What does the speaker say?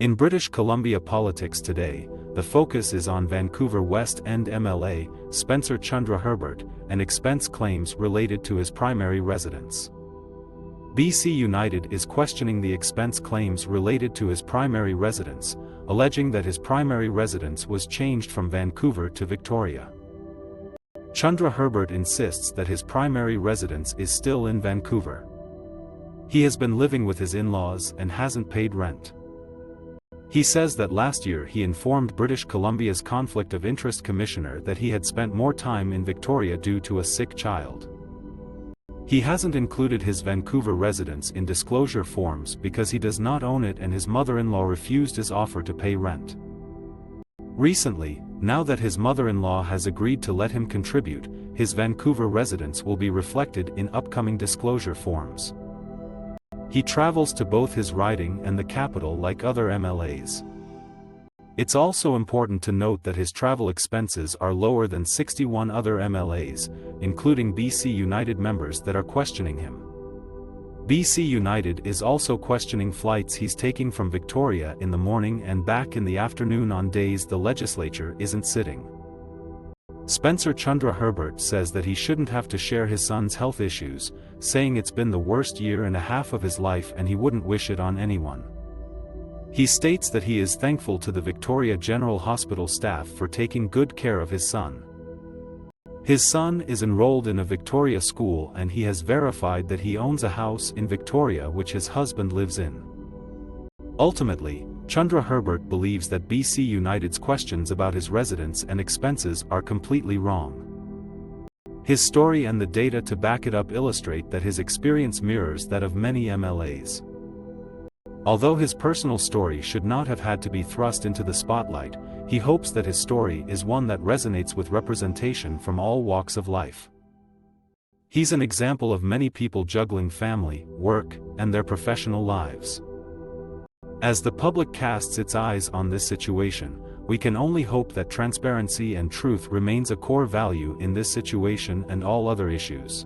In British Columbia politics today, the focus is on Vancouver West End MLA, Spencer Chandra Herbert, and expense claims related to his primary residence. BC United is questioning the expense claims related to his primary residence, alleging that his primary residence was changed from Vancouver to Victoria. Chandra Herbert insists that his primary residence is still in Vancouver. He has been living with his in-laws and hasn't paid rent. He says that last year he informed British Columbia's Conflict of Interest Commissioner that he had spent more time in Victoria due to a sick child. He hasn't included his Vancouver residence in disclosure forms because he does not own it and his mother-in-law refused his offer to pay rent. Recently, now that his mother-in-law has agreed to let him contribute, his Vancouver residence will be reflected in upcoming disclosure forms. He travels to both his riding and the capital like other MLAs. It's also important to note that his travel expenses are lower than 61 other MLAs, including BC United members that are questioning him. BC United is also questioning flights he's taking from Victoria in the morning and back in the afternoon on days the legislature isn't sitting. Spencer Chandra Herbert says that he shouldn't have to share his son's health issues, saying it's been the worst year and a half of his life and he wouldn't wish it on anyone. He states that he is thankful to the Victoria General Hospital staff for taking good care of his son. His son is enrolled in a Victoria school and he has verified that he owns a house in Victoria which his husband lives in. Ultimately, Chandra Herbert believes that BC United's questions about his residence and expenses are completely wrong. His story and the data to back it up illustrate that his experience mirrors that of many MLAs. Although his personal story should not have had to be thrust into the spotlight, he hopes that his story is one that resonates with representation from all walks of life. He's an example of many people juggling family, work, and their professional lives. As the public casts its eyes on this situation, we can only hope that transparency and truth remains a core value in this situation and all other issues.